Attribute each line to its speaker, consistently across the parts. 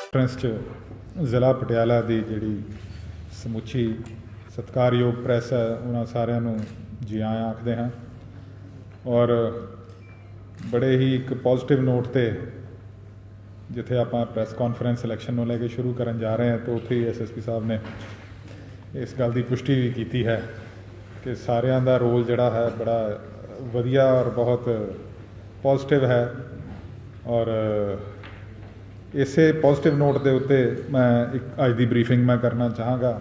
Speaker 1: Conference 'ਚ ਜ਼ਿਲ੍ਹਾ ਪਟਿਆਲਾ ਦੀ ਜਿਹੜੀ ਸਮੁੱਚੀ ਸਤਿਕਾਰਯੋਗ ਪ੍ਰੈਸ ਹੈ ਉਹਨਾਂ ਸਾਰਿਆਂ ਨੂੰ ਜੀ ਆਇਆਂ ਆਖਦੇ ਹਾਂ। ਔਰ ਬੜੇ ਹੀ ਇੱਕ ਪੋਜ਼ੀਟਿਵ ਨੋਟ 'ਤੇ ਜਿੱਥੇ ਆਪਾਂ ਪ੍ਰੈਸ ਕਾਨਫਰੰਸ ਇਲੈਕਸ਼ਨ ਨੂੰ ਲੈ ਕੇ ਸ਼ੁਰੂ ਕਰਨ ਜਾ ਰਹੇ ਹਾਂ ਤਾਂ ਉੱਥੇ ਹੀ ਐਸਐਸਪੀ ਸਾਹਿਬ ਨੇ ਇਸ ਗੱਲ ਦੀ ਪੁਸ਼ਟੀ ਵੀ ਕੀਤੀ ਹੈ ਕਿ ਸਾਰਿਆਂ ਦਾ ਰੋਲ ਜਿਹੜਾ ਹੈ ਬੜਾ ਵਧੀਆ ਔਰ ਬਹੁਤ ਪੋਜ਼ੀਟਿਵ ਹੈ। ਔਰ ਇਸੇ ਪੋਜ਼ੀਟਿਵ ਨੋਟ ਦੇ ਉੱਤੇ ਮੈਂ ਇੱਕ ਅੱਜ ਦੀ ਬਰੀਫਿੰਗ ਮੈਂ ਕਰਨਾ ਚਾਹਾਂਗਾ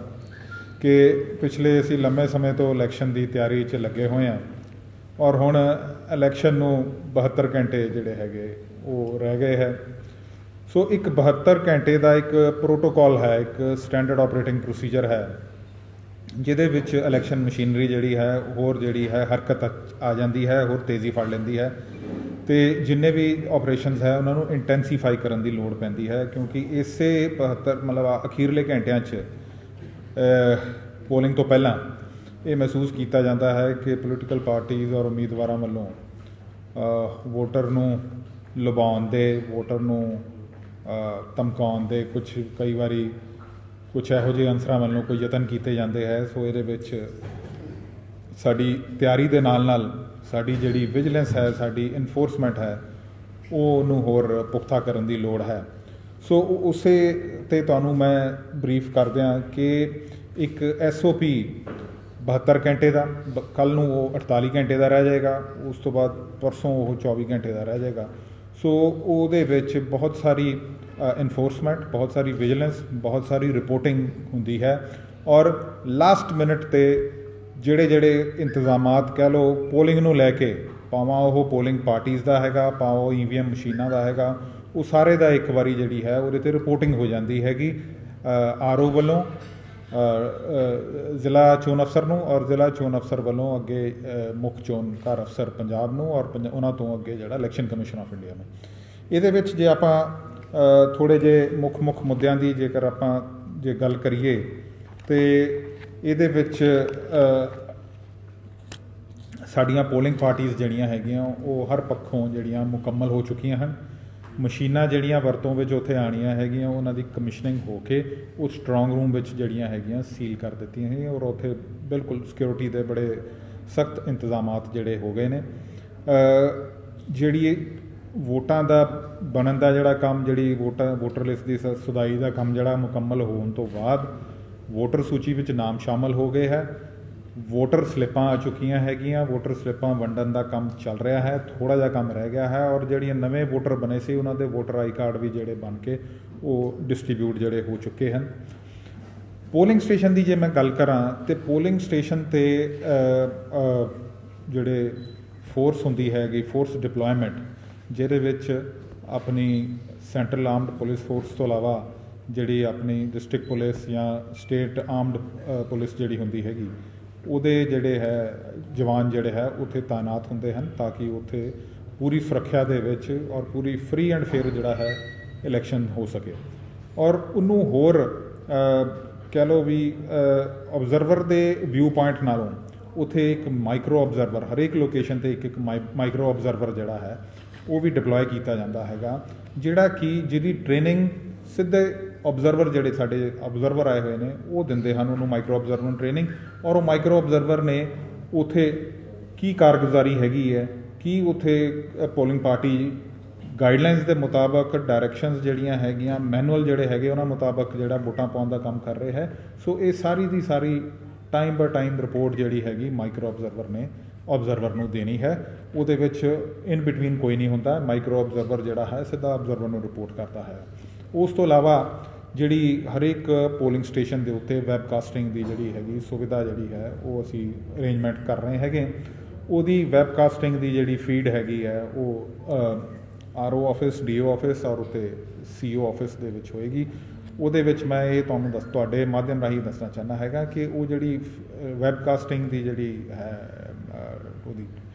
Speaker 1: ਕਿ ਪਿਛਲੇ ਅਸੀਂ ਲੰਮੇ ਸਮੇਂ ਤੋਂ ਇਲੈਕਸ਼ਨ ਦੀ ਤਿਆਰੀ 'ਚ ਲੱਗੇ ਹੋਏ ਹਾਂ ਔਰ ਹੁਣ ਇਲੈਕਸ਼ਨ ਨੂੰ 72 ਘੰਟੇ ਜਿਹੜੇ ਹੈਗੇ ਉਹ ਰਹਿ ਗਏ ਹੈ। ਸੋ ਇੱਕ 72 ਘੰਟੇ ਦਾ ਇੱਕ ਪ੍ਰੋਟੋਕੋਲ ਹੈ, ਇੱਕ ਸਟੈਂਡਰਡ ਆਪਰੇਟਿੰਗ ਪ੍ਰੋਸੀਜਰ ਹੈ ਜਿਹਦੇ ਵਿੱਚ ਇਲੈਕਸ਼ਨ ਮਸ਼ੀਨਰੀ ਜਿਹੜੀ ਹੈ ਹੋਰ ਜਿਹੜੀ ਹੈ ਹਰਕਤ ਆ ਜਾਂਦੀ ਹੈ, ਹੋਰ ਤੇਜ਼ੀ ਫੜ ਲੈਂਦੀ ਹੈ ਅਤੇ ਜਿੰਨੇ ਵੀ ਆਪਰੇਸ਼ਨਸ ਹੈ ਉਹਨਾਂ ਨੂੰ ਇੰਟੈਂਸੀਫਾਈ ਕਰਨ ਦੀ ਲੋੜ ਪੈਂਦੀ ਹੈ ਕਿਉਂਕਿ ਇਸੇ 72 ਮਤਲਬ ਅਖੀਰਲੇ ਘੰਟਿਆਂ 'ਚ ਪੋਲਿੰਗ ਤੋਂ ਪਹਿਲਾਂ ਇਹ ਮਹਿਸੂਸ ਕੀਤਾ ਜਾਂਦਾ ਹੈ ਕਿ ਪੋਲੀਟੀਕਲ ਪਾਰਟੀਜ਼ ਔਰ ਉਮੀਦਵਾਰਾਂ ਵੱਲੋਂ ਵੋਟਰ ਨੂੰ ਲੁਭਾਉਣ ਦੇ, ਵੋਟਰ ਨੂੰ ਧਮਕਾਉਣ ਦੇ ਕਈ ਵਾਰੀ ਕੁਛ ਇਹੋ ਜਿਹੇ ਅਨਸਰਾਂ ਵੱਲੋਂ ਕੋਈ ਯਤਨ ਕੀਤੇ ਜਾਂਦੇ ਹੈ। ਸੋ ਇਹਦੇ ਵਿੱਚ ਸਾਡੀ ਤਿਆਰੀ ਦੇ ਨਾਲ ਨਾਲ ਸਾਡੀ ਜਿਹੜੀ ਵਿਜੀਲੈਂਸ ਹੈ, ਸਾਡੀ ਇਨਫੋਰਸਮੈਂਟ ਹੈ, ਉਹਨੂੰ ਹੋਰ ਪੁਖਤਾ ਕਰਨ ਦੀ ਲੋੜ ਹੈ। ਸੋ ਉਸੇ 'ਤੇ ਤੁਹਾਨੂੰ ਮੈਂ ਬਰੀਫ ਕਰ ਦਿਆਂ ਕਿ ਇੱਕ SOP 72 ਘੰਟੇ ਦਾ, ਕੱਲ੍ਹ ਨੂੰ ਉਹ 48 ਘੰਟੇ ਦਾ ਰਹਿ ਜਾਏਗਾ, ਉਸ ਤੋਂ ਬਾਅਦ ਪਰਸੋਂ ਉਹ 24 ਘੰਟੇ ਦਾ ਰਹਿ ਜਾਏਗਾ। ਸੋ ਉਹਦੇ ਵਿੱਚ ਬਹੁਤ ਸਾਰੀ ਇਨਫੋਰਸਮੈਂਟ, ਬਹੁਤ ਸਾਰੀ ਵਿਜੀਲੈਂਸ, ਬਹੁਤ ਸਾਰੀ ਰਿਪੋਰਟਿੰਗ ਹੁੰਦੀ ਹੈ ਔਰ ਲਾਸਟ ਮਿਨਟ 'ਤੇ ਜਿਹੜੇ ਇੰਤਜ਼ਾਮਾਤ ਕਹਿ ਲਓ ਪੋਲਿੰਗ ਨੂੰ ਲੈ ਕੇ, ਭਾਵੇਂ ਉਹ ਪੋਲਿੰਗ ਪਾਰਟੀਜ਼ ਦਾ ਹੈਗਾ, ਭਾਵੇਂ ਉਹ EVM ਮਸ਼ੀਨਾਂ ਦਾ ਹੈਗਾ, ਉਹ ਸਾਰੇ ਦਾ ਇੱਕ ਵਾਰੀ ਜਿਹੜੀ ਹੈ ਉਹਦੇ 'ਤੇ ਰਿਪੋਰਟਿੰਗ ਹੋ ਜਾਂਦੀ ਹੈਗੀ RO ਵੱਲੋਂ ਜ਼ਿਲ੍ਹਾ ਚੋਣ ਅਫਸਰ ਨੂੰ ਔਰ ਜ਼ਿਲ੍ਹਾ ਚੋਣ ਅਫਸਰ ਵੱਲੋਂ ਅੱਗੇ ਮੁੱਖ ਚੋਣਕਾਰ ਅਫਸਰ ਪੰਜਾਬ ਨੂੰ ਔਰ ਉਹਨਾਂ ਤੋਂ ਅੱਗੇ ਜਿਹੜਾ ਇਲੈਕਸ਼ਨ ਕਮਿਸ਼ਨ ਆਫ ਇੰਡੀਆ ਨੂੰ। ਇਹਦੇ ਵਿੱਚ ਜੇ ਆਪਾਂ ਥੋੜ੍ਹੇ ਜਿਹੇ ਮੁੱਖ ਮੁੱਦਿਆਂ ਦੀ ਜੇਕਰ ਆਪਾਂ ਜੇ ਗੱਲ ਕਰੀਏ ਤਾਂ ਇਹਦੇ ਵਿੱਚ ਸਾਡੀਆਂ ਪੋਲਿੰਗ ਪਾਰਟੀਜ਼ ਜਿਹੜੀਆਂ ਹੈਗੀਆਂ ਉਹ ਹਰ ਪੱਖੋਂ ਜਿਹੜੀਆਂ ਮੁਕੰਮਲ ਹੋ ਚੁੱਕੀਆਂ ਹਨ। ਮਸ਼ੀਨਾਂ ਜਿਹੜੀਆਂ ਵਰਤੋਂ ਵਿੱਚ ਉੱਥੇ ਆਉਣੀਆਂ ਹੈਗੀਆਂ ਉਹਨਾਂ ਦੀ ਕਮਿਸ਼ਨਿੰਗ ਹੋ ਕੇ ਉਹ ਸਟਰੋਂਗ ਰੂਮ ਵਿੱਚ ਜਿਹੜੀਆਂ ਹੈਗੀਆਂ ਸੀਲ ਕਰ ਦਿੱਤੀਆਂ ਹੈਗੀਆਂ ਔਰ ਉੱਥੇ ਬਿਲਕੁਲ ਸਿਕਿਉਰਿਟੀ ਦੇ ਬੜੇ ਸਖਤ ਇੰਤਜ਼ਾਮਾਤ ਜਿਹੜੇ ਹੋ ਗਏ ਨੇ। ਜਿਹੜੀ ਵੋਟਾਂ ਦਾ ਬਣਨ ਦਾ ਜਿਹੜਾ ਕੰਮ, ਜਿਹੜੀ ਵੋਟਰ ਲਿਸਟ ਦੀ ਸੁਧਾਈ ਦਾ ਕੰਮ ਜਿਹੜਾ ਮੁਕੰਮਲ ਹੋਣ ਤੋਂ ਬਾਅਦ ਵੋਟਰ ਸੂਚੀ ਵਿੱਚ ਨਾਮ ਸ਼ਾਮਲ ਹੋ ਗਏ ਹੈ, ਵੋਟਰ ਸਲਿੱਪਾਂ ਆ ਚੁੱਕੀਆਂ ਹੈਗੀਆਂ, ਵੋਟਰ ਸਲਿੱਪਾਂ ਵੰਡਣ ਦਾ ਕੰਮ ਚੱਲ ਰਿਹਾ ਹੈ, ਥੋੜ੍ਹਾ ਜਿਹਾ ਕੰਮ ਰਹਿ ਗਿਆ ਹੈ ਔਰ ਜਿਹੜੀਆਂ ਨਵੇਂ ਵੋਟਰ ਬਣੇ ਸੀ ਉਹਨਾਂ ਦੇ ਵੋਟਰ ਆਈ ਕਾਰਡ ਵੀ ਜਿਹੜੇ ਬਣ ਕੇ ਉਹ ਡਿਸਟਰੀਬਿਊਟ ਜਿਹੜੇ ਹੋ ਚੁੱਕੇ ਹਨ। ਪੋਲਿੰਗ ਸਟੇਸ਼ਨ ਦੀ ਜੇ ਮੈਂ ਗੱਲ ਕਰਾਂ ਤਾਂ ਪੋਲਿੰਗ ਸਟੇਸ਼ਨ 'ਤੇ ਜਿਹੜੇ ਫੋਰਸ ਹੁੰਦੀ ਹੈਗੀ, ਫੋਰਸ ਡਿਪਲੋਇਮੈਂਟ, ਜਿਹਦੇ ਵਿੱਚ ਆਪਣੀ ਸੈਂਟਰਲ ਆਰਮਡ ਪੁਲਿਸ ਫੋਰਸ ਤੋਂ ਇਲਾਵਾ ਜਿਹੜੀ ਆਪਣੀ ਡਿਸਟ੍ਰਿਕਟ ਪੁਲਿਸ ਜਾਂ ਸਟੇਟ ਆਰਮਡ ਪੁਲਿਸ ਜਿਹੜੀ ਹੁੰਦੀ ਹੈਗੀ ਉਹਦੇ ਜਿਹੜੇ ਹੈ ਜਵਾਨ ਜਿਹੜੇ ਹੈ ਉੱਥੇ ਤਾਇਨਾਤ ਹੁੰਦੇ ਹਨ ਤਾਂ ਕਿ ਉੱਥੇ ਪੂਰੀ ਸੁਰੱਖਿਆ ਦੇ ਵਿੱਚ ਔਰ ਪੂਰੀ ਫ੍ਰੀ ਐਂਡ ਫੇਅਰ ਜਿਹੜਾ ਹੈ ਇਲੈਕਸ਼ਨ ਹੋ ਸਕੇ। ਔਰ ਉਹਨੂੰ ਹੋਰ ਕਹਿ ਲਓ ਵੀ ਓਬਜ਼ਰਵਰ ਦੇ ਵਿਊ ਪੁਆਇੰਟ ਨਾਲੋਂ ਉੱਥੇ ਇੱਕ ਮਾਈਕਰੋ ਓਬਜ਼ਰਵਰ, ਹਰੇਕ ਲੋਕੇਸ਼ਨ 'ਤੇ ਇੱਕ ਮਾਈਕਰੋ ਓਬਜ਼ਰਵਰ ਜਿਹੜਾ ਹੈ ਉਹ ਵੀ ਡਿਪਲੋਏ ਕੀਤਾ ਜਾਂਦਾ ਹੈਗਾ, ਜਿਹੜਾ ਕਿ ਜਿਹਦੀ ਟ੍ਰੇਨਿੰਗ ਸਿੱਧੇ ਓਬਜ਼ਰਵਰ ਜਿਹੜੇ ਸਾਡੇ ਓਬਜ਼ਰਵਰ ਆਏ ਹੋਏ ਨੇ ਉਹ ਦਿੰਦੇ ਹਨ ਉਹਨੂੰ ਮਾਈਕਰੋ ਓਬਜ਼ਰਵਰ ਨੂੰ ਟ੍ਰੇਨਿੰਗ। ਔਰ ਉਹ ਮਾਈਕਰੋ ਓਬਜ਼ਰਵਰ ਨੇ ਉੱਥੇ ਕੀ ਕਾਰਗੁਜ਼ਾਰੀ ਹੈਗੀ ਹੈ, ਕੀ ਉੱਥੇ ਪੋਲਿੰਗ ਪਾਰਟੀ ਗਾਈਡਲਾਈਨਸ ਦੇ ਮੁਤਾਬਕ, ਡਾਇਰੈਕਸ਼ਨਸ ਜਿਹੜੀਆਂ ਹੈਗੀਆਂ, ਮੈਨੂਅਲ ਜਿਹੜੇ ਹੈਗੇ ਉਹਨਾਂ ਮੁਤਾਬਕ ਜਿਹੜਾ ਵੋਟਾਂ ਪਾਉਣ ਦਾ ਕੰਮ ਕਰ ਰਹੇ ਹੈ। ਸੋ ਇਹ ਸਾਰੀ ਦੀ ਸਾਰੀ ਟਾਈਮ ਬਾਏ ਟਾਈਮ ਰਿਪੋਰਟ ਜਿਹੜੀ ਹੈਗੀ ਮਾਈਕਰੋ ਓਬਜ਼ਰਵਰ ਨੇ ਓਬਜ਼ਰਵਰ ਨੂੰ ਦੇਣੀ ਹੈ। ਉਹਦੇ ਵਿੱਚ ਇਨ ਬਿਟਵੀਨ ਕੋਈ ਨਹੀਂ ਹੁੰਦਾ, ਮਾਈਕਰੋ ਓਬਜ਼ਰਵਰ ਜਿਹੜਾ ਹੈ ਸਿੱਧਾ ਓਬਜ਼ਰਵਰ ਨੂੰ ਰਿਪੋਰਟ ਕਰਦਾ ਹੈ। ਉਸ ਤੋਂ ਇਲਾਵਾ ਜਿਹੜੀ ਹਰੇਕ ਪੋਲਿੰਗ ਸਟੇਸ਼ਨ ਦੇ ਉੱਤੇ ਵੈਬਕਾਸਟਿੰਗ ਦੀ ਜਿਹੜੀ ਹੈਗੀ ਸੁਵਿਧਾ ਜਿਹੜੀ ਹੈ ਉਹ ਅਸੀਂ ਅਰੇਂਜਮੈਂਟ ਕਰ ਰਹੇ ਹੈਗੇ। ਉਹਦੀ ਵੈਬਕਾਸਟਿੰਗ ਦੀ ਜਿਹੜੀ ਫੀਡ ਹੈਗੀ ਹੈ ਉਹ RO ਆਫਿਸ, DO ਆਫਿਸ ਔਰ ਉੱਤੇ CO ਆਫਿਸ ਦੇ ਵਿੱਚ ਹੋਏਗੀ। ਉਹਦੇ ਵਿੱਚ ਮੈਂ ਇਹ ਤੁਹਾਨੂੰ ਤੁਹਾਡੇ ਮਾਧਿਅਮ ਰਾਹੀਂ ਦੱਸਣਾ ਚਾਹੁੰਦਾ ਹੈਗਾ ਕਿ ਉਹ ਜਿਹੜੀ ਵੈਬਕਾਸਟਿੰਗ ਦੀ ਜਿਹੜੀ ਹੈ ਉਹਦੀ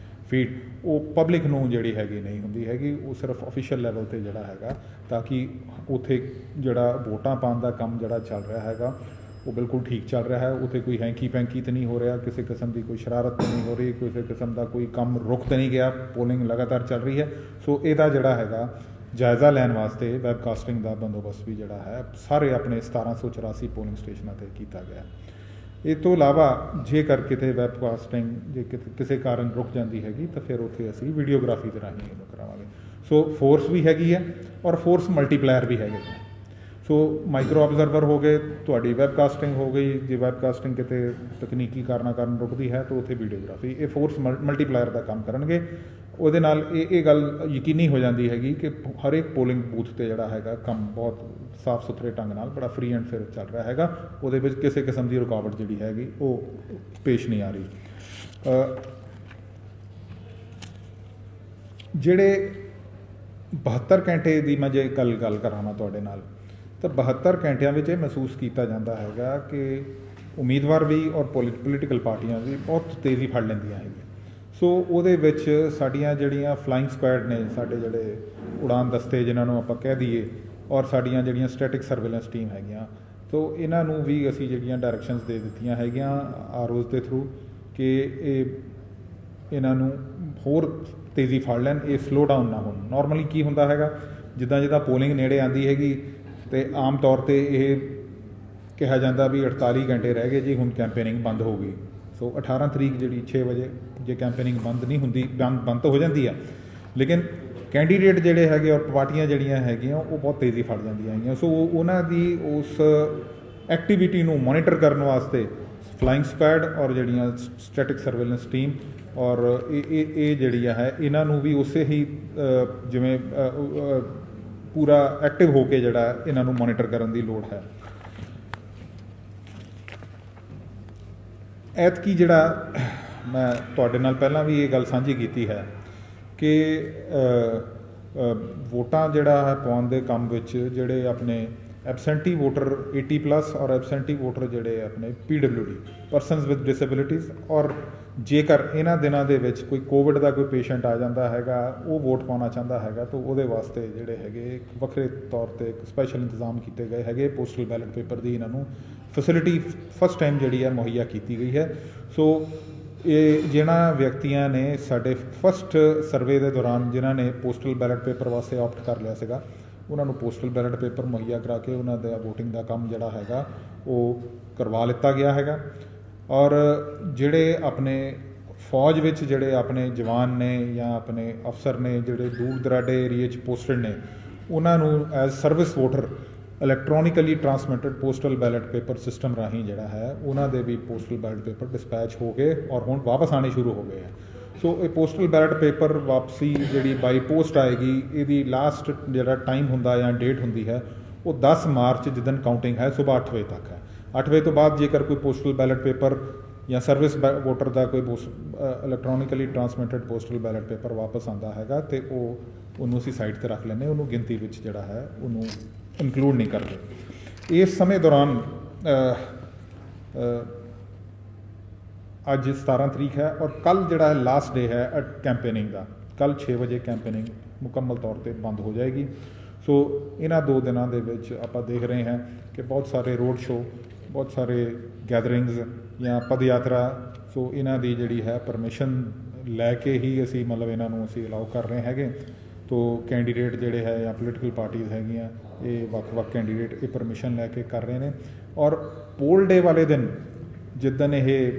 Speaker 1: ਫੀਡ ਉਹ ਪਬਲਿਕ ਨੂੰ ਜਿਹੜੀ ਹੈਗੀ ਨਹੀਂ ਹੁੰਦੀ ਹੈਗੀ, ਉਹ ਸਿਰਫ ਆਫੀਸ਼ੀਅਲ ਲੈਵਲ 'ਤੇ ਜਿਹੜਾ ਹੈਗਾ ਤਾਂ ਕਿ ਉੱਥੇ ਜਿਹੜਾ ਵੋਟਾਂ ਪਾਉਣ ਦਾ ਕੰਮ ਜਿਹੜਾ ਚੱਲ ਰਿਹਾ ਹੈਗਾ ਉਹ ਬਿਲਕੁਲ ਠੀਕ ਚੱਲ ਰਿਹਾ ਹੈ। ਉੱਥੇ ਕੋਈ ਹੈਂਕੀ ਪੈਂਕੀ ਤਾਂ ਨਹੀਂ ਹੋ ਰਿਹਾ, ਕਿਸੇ ਕਿਸਮ ਦੀ ਕੋਈ ਸ਼ਰਾਰਤ ਤਾਂ ਨਹੀਂ ਹੋ ਰਹੀ, ਕਿਸੇ ਕਿਸਮ ਦਾ ਕੋਈ ਕੰਮ ਰੁਕ ਤਾਂ ਨਹੀਂ ਗਿਆ, ਪੋਲਿੰਗ ਲਗਾਤਾਰ ਚੱਲ ਰਹੀ ਹੈ। ਸੋ ਇਹਦਾ ਜਿਹੜਾ ਹੈਗਾ ਜਾਇਜ਼ਾ ਲੈਣ ਵਾਸਤੇ ਵੈਬਕਾਸਟਿੰਗ ਦਾ ਬੰਦੋਬਸਤ ਵੀ ਜਿਹੜਾ ਹੈ ਸਾਰੇ ਆਪਣੇ 1784 ਪੋਲਿੰਗ ਸਟੇਸ਼ਨਾਂ 'ਤੇ ਕੀਤਾ ਗਿਆ। ਇਹ ਤੋਂ ਇਲਾਵਾ ਜੇਕਰ ਕਿਤੇ ਵੈਬਕਾਸਟਿੰਗ ਜੇ ਕਿਸੇ ਕਾਰਨ ਰੁਕ ਜਾਂਦੀ ਹੈਗੀ ਤਾਂ ਫਿਰ ਉੱਥੇ ਅਸੀਂ ਵੀਡੀਓਗ੍ਰਾਫੀ ਦੇ ਰਾਹੀਂ ਇਹਨੂੰ ਕਰਾਵਾਂਗੇ। ਸੋ ਫੋਰਸ ਵੀ ਹੈਗੀ ਹੈ ਔਰ ਫੋਰਸ ਮਲਟੀਪਲਾਇਰ ਵੀ ਹੈਗੇ ਨੇ। ਸੋ ਮਾਈਕਰੋ ਆਬਜ਼ਰਵਰ ਹੋ ਗਏ, ਤੁਹਾਡੀ ਵੈਬਕਾਸਟਿੰਗ ਹੋ ਗਈ, ਜੇ ਵੈਬਕਾਸਟਿੰਗ ਕਿਤੇ ਤਕਨੀਕੀ ਕਾਰਨਾਂ ਕਾਰਨ ਰੁਕਦੀ ਹੈ ਤਾਂ ਉੱਥੇ ਵੀਡੀਓਗ੍ਰਾਫੀ, ਇਹ ਫੋਰਸ ਮਲਟੀਪਲਾਇਰ ਦਾ ਕੰਮ ਕਰਨਗੇ। ਉਹਦੇ ਨਾਲ ਇਹ ਗੱਲ ਯਕੀਨੀ ਹੋ ਜਾਂਦੀ ਹੈਗੀ ਕਿ ਹਰ ਇੱਕ ਪੋਲਿੰਗ ਬੂਥ 'ਤੇ ਜਿਹੜਾ ਹੈਗਾ ਕੰਮ ਬਹੁਤ ਸਾਫ਼ ਸੁਥਰੇ ਢੰਗ ਨਾਲ ਬੜਾ ਫਰੀ ਐਂਡ ਫੇਅਰ ਚੱਲ ਰਿਹਾ ਹੈਗਾ। ਉਹਦੇ ਵਿੱਚ ਕਿਸੇ ਕਿਸਮ ਦੀ ਰੁਕਾਵਟ ਜਿਹੜੀ ਹੈਗੀ ਉਹ ਪੇਸ਼ ਨਹੀਂ ਆ ਰਹੀ। ਜਿਹੜੇ 72 ਘੰਟੇ ਦੀ ਮੈਂ ਜੇ ਗੱਲ ਕਰਾਂ ਤੁਹਾਡੇ ਨਾਲ, ਤਾਂ 72 ਘੰਟਿਆਂ ਵਿੱਚ ਇਹ ਮਹਿਸੂਸ ਕੀਤਾ ਜਾਂਦਾ ਹੈਗਾ ਕਿ ਉਮੀਦਵਾਰ ਵੀ ਔਰ ਪੋਲੀਟੀਕਲ ਪਾਰਟੀਆਂ ਵੀ ਬਹੁਤ ਤੇਜ਼ੀ ਫੜ ਲੈਂਦੀਆਂ ਹੈਗੀਆਂ। ਸੋ ਉਹਦੇ ਵਿੱਚ ਸਾਡੀਆਂ ਜਿਹੜੀਆਂ ਫਲਾਈਂਗ ਸਕੁਐਡ ਨੇ, ਸਾਡੇ ਜਿਹੜੇ ਉਡਾਨ ਦਸਤੇ ਜਿਨ੍ਹਾਂ ਨੂੰ ਆਪਾਂ ਕਹਿ ਦਈਏ, ਔਰ ਸਾਡੀਆਂ ਜਿਹੜੀਆਂ ਸਟੈਟਿਕ ਸਰਵੇਲੈਂਸ ਟੀਮ ਹੈਗੀਆਂ, ਸੋ ਇਹਨਾਂ ਨੂੰ ਵੀ ਅਸੀਂ ਜਿਹੜੀਆਂ ਡਾਇਰੈਕਸ਼ਨਸ ਦੇ ਦਿੱਤੀਆਂ ਹੈਗੀਆਂ ROs ਦੇ ਥਰੂ ਕਿ ਇਹਨਾਂ ਨੂੰ ਹੋਰ ਤੇਜ਼ੀ ਫੜ ਲੈਣ, ਇਹ ਸਲੋ ਡਾਊਨ ਨਾ ਹੋਣ। ਨਾਰਮਲੀ ਕੀ ਹੁੰਦਾ ਹੈਗਾ, ਜਿੱਦਾਂ ਪੋਲਿੰਗ ਨੇੜੇ ਆਉਂਦੀ ਹੈਗੀ ਤੇ ਆਮ ਤੌਰ 'ਤੇ ਇਹ ਕਿਹਾ ਜਾਂਦਾ ਵੀ 48 ਘੰਟੇ ਰਹਿ ਗਏ ਜੀ, ਹੁਣ ਕੈਂਪੇਨਿੰਗ ਬੰਦ ਹੋ ਗਈ। ਸੋ 18 ਤਰੀਕ ਜਿਹੜੀ 6 ਵਜੇ ਜੇ ਕੈਂਪੇਨਿੰਗ ਬੰਦ ਨਹੀਂ ਹੁੰਦੀ, ਬੰਦ ਤਾਂ ਹੋ ਜਾਂਦੀ ਆ, ਲੇਕਿਨ ਕੈਂਡੀਡੇਟ ਜਿਹੜੇ ਹੈਗੇ ਔਰ ਪਾਰਟੀਆਂ ਜਿਹੜੀਆਂ ਹੈਗੀਆਂ ਉਹ ਬਹੁਤ ਤੇਜ਼ੀ ਫੜ ਜਾਂਦੀਆਂ ਹੈਗੀਆਂ। ਸੋ ਉਹਨਾਂ ਦੀ ਉਸ ਐਕਟੀਵਿਟੀ ਨੂੰ ਮੋਨੀਟਰ ਕਰਨ ਵਾਸਤੇ ਫਲਾਈਂਗ ਸਕੁਐਡ ਔਰ ਜਿਹੜੀਆਂ ਸਟੈਟਿਕ ਸਰਵੇਲੈਂਸ ਟੀਮ ਔਰ ਇਹ ਜਿਹੜੀ ਹੈ ਇਹਨਾਂ ਨੂੰ ਵੀ ਉਸੇ ਹੀ ਜਿਵੇਂ ਪੂਰਾ ਐਕਟਿਵ ਹੋ ਕੇ ਜਿਹੜਾ ਇਹਨਾਂ ਨੂੰ ਮੋਨੀਟਰ ਕਰਨ ਦੀ ਲੋੜ ਹੈ। ਐਤਕੀ ਜਿਹੜਾ ਮੈਂ ਤੁਹਾਡੇ ਨਾਲ ਪਹਿਲਾਂ ਵੀ ਇਹ ਗੱਲ ਸਾਂਝੀ ਕੀਤੀ ਹੈ ਕਿ ਵੋਟਾਂ ਜਿਹੜਾ ਹੈ ਪਾਉਣ ਦੇ ਕੰਮ ਵਿੱਚ ਜਿਹੜੇ ਆਪਣੇ ਐਬਸੈਂਟੀ ਵੋਟਰ 80+ ਔਰ ਐਬਸੈਂਟੀ ਵੋਟਰ ਜਿਹੜੇ ਆਪਣੇ PWD ਪਰਸਨਸ ਵਿਦ ਡਿਸੇਬਿਲਿਟੀਜ਼, ਔਰ ਜੇਕਰ ਇਹਨਾਂ ਦਿਨਾਂ ਦੇ ਵਿੱਚ ਕੋਈ ਕੋਵਿਡ ਦਾ ਕੋਈ ਪੇਸ਼ੈਂਟ ਆ ਜਾਂਦਾ ਹੈਗਾ, ਉਹ ਵੋਟ ਪਾਉਣਾ ਚਾਹੁੰਦਾ ਹੈਗਾ, ਤਾਂ ਉਹਦੇ ਵਾਸਤੇ ਜਿਹੜੇ ਹੈਗੇ ਵੱਖਰੇ ਤੌਰ 'ਤੇ ਇੱਕ ਸਪੈਸ਼ਲ ਇੰਤਜ਼ਾਮ ਕੀਤੇ ਗਏ ਹੈਗੇ। ਪੋਸਟਲ ਬੈਲਟ ਪੇਪਰ ਦੀ ਇਹਨਾਂ ਨੂੰ ਫੈਸਿਲਿਟੀ ਫਸਟ ਟਾਈਮ ਜਿਹੜੀ ਹੈ ਮੁਹੱਈਆ ਕੀਤੀ ਗਈ ਹੈ। ਸੋ ਇਹ ਜਿਹਨਾਂ ਵਿਅਕਤੀਆਂ ਨੇ ਸਾਡੇ ਫਸਟ ਸਰਵੇ ਦੇ ਦੌਰਾਨ ਜਿਨ੍ਹਾਂ ਨੇ ਪੋਸਟਲ ਬੈਲਟ ਪੇਪਰ ਵਾਸਤੇ ਆਪਟ ਕਰ ਲਿਆ ਸੀਗਾ, ਉਹਨਾਂ ਨੂੰ ਪੋਸਟਲ ਬੈਲਟ ਪੇਪਰ ਮੁਹੱਈਆ ਕਰਾ ਕੇ ਉਹਨਾਂ ਦਾ ਵੋਟਿੰਗ ਦਾ ਕੰਮ ਜਿਹੜਾ ਹੈਗਾ ਉਹ ਕਰਵਾ ਲਿੱਤਾ ਗਿਆ ਹੈਗਾ। ਔਰ ਜਿਹੜੇ ਆਪਣੇ ਫੌਜ ਵਿੱਚ ਜਿਹੜੇ ਆਪਣੇ ਜਵਾਨ ਨੇ ਜਾਂ ਆਪਣੇ ਅਫਸਰ ਨੇ ਜਿਹੜੇ ਦੂਰ ਦਰਾਡੇ ਏਰੀਏ 'ਚ ਪੋਸਟਡ ਨੇ, ਉਹਨਾਂ ਨੂੰ as service voter electronically transmitted postal ballot paper system ਰਾਹੀਂ ਜਿਹੜਾ ਹੈ ਉਹਨਾਂ ਦੇ ਵੀ ਪੋਸਟਲ ਬੈਲਟ ਪੇਪਰ ਡਿਸਪੈਚ ਹੋ ਗਏ ਔਰ ਹੁਣ ਵਾਪਸ ਆਉਣੇ ਸ਼ੁਰੂ ਹੋ ਗਏ ਹੈ। ਸੋ ਇਹ ਪੋਸਟਲ ਬੈਲਟ ਪੇਪਰ ਵਾਪਸੀ ਜਿਹੜੀ ਬਾਈ ਪੋਸਟ ਆਏਗੀ, ਇਹਦੀ ਲਾਸਟ ਜਿਹੜਾ ਟਾਈਮ ਹੁੰਦਾ ਜਾਂ ਡੇਟ ਹੁੰਦੀ ਹੈ ਉਹ 10 ਮਾਰਚ ਜਿੱਦਣ ਕਾਊਂਟਿੰਗ ਹੈ ਸੁਬਾਹ 8 ਵਜੇ ਤੱਕ ਹੈ। 8 ਵਜੇ ਤੋਂ ਬਾਅਦ ਜੇਕਰ ਕੋਈ ਪੋਸਟਲ ਬੈਲਟ ਪੇਪਰ ਜਾਂ ਸਰਵਿਸ ਵੋਟਰ ਦਾ ਕੋਈ electronically transmitted postal ballot paper ਵਾਪਸ ਆਉਂਦਾ ਹੈਗਾ ਤੇ ਉਹਨੂੰ ਅਸੀਂ ਸਾਈਡ 'ਤੇ ਰੱਖ ਲੈਂਦੇ, ਉਹਨੂੰ ਗਿਣਤੀ ਵਿੱਚ ਜਿਹੜਾ ਹੈ ਉਹਨੂੰ ਇਨਕਲੂਡ ਨਹੀਂ ਕਰਦੇ। ਇਸ ਸਮੇਂ ਦੌਰਾਨ ਅੱਜ 17 ਤਰੀਕ ਹੈ ਔਰ ਕੱਲ੍ਹ ਜਿਹੜਾ ਹੈ ਲਾਸਟ ਡੇ ਹੈ ਕੈਂਪੇਨਿੰਗ ਦਾ। ਕੱਲ੍ਹ 6 ਵਜੇ ਕੈਂਪੇਨਿੰਗ ਮੁਕੰਮਲ ਤੌਰ 'ਤੇ ਬੰਦ ਹੋ ਜਾਏਗੀ। ਸੋ ਇਹਨਾਂ 2 ਦਿਨਾਂ ਦੇ ਵਿੱਚ ਆਪਾਂ ਦੇਖ ਰਹੇ ਹਾਂ ਕਿ ਬਹੁਤ ਸਾਰੇ ਰੋਡ ਸ਼ੋਅ, ਬਹੁਤ ਸਾਰੇ ਗੈਦਰਿੰਗਸ ਜਾਂ ਪਦ ਯਾਤਰਾ, ਸੋ ਇਹਨਾਂ ਦੀ ਜਿਹੜੀ ਹੈ ਪਰਮਿਸ਼ਨ ਲੈ ਕੇ ਹੀ ਅਸੀਂ ਮਤਲਬ ਇਹਨਾਂ ਨੂੰ ਅਸੀਂ ਅਲਾਉ ਕਰ ਰਹੇ ਹੈਗੇ। ਤੋ ਕੈਂਡੀਡੇਟ ਜਿਹੜੇ ਹੈ ਜਾਂ ਪੋਲੀਟੀਕਲ ਪਾਰਟੀਜ਼ ਹੈਗੀਆਂ, ਇਹ ਵੱਖ-ਵੱਖ ਕੈਂਡੀਡੇਟ ਇਹ ਪਰਮਿਸ਼ਨ ਲੈ ਕੇ ਕਰ ਰਹੇ ਨੇ। ਔਰ ਪੋਲ ਡੇ ਵਾਲੇ ਦਿਨ ਜਿੱਦਣ ਇਹ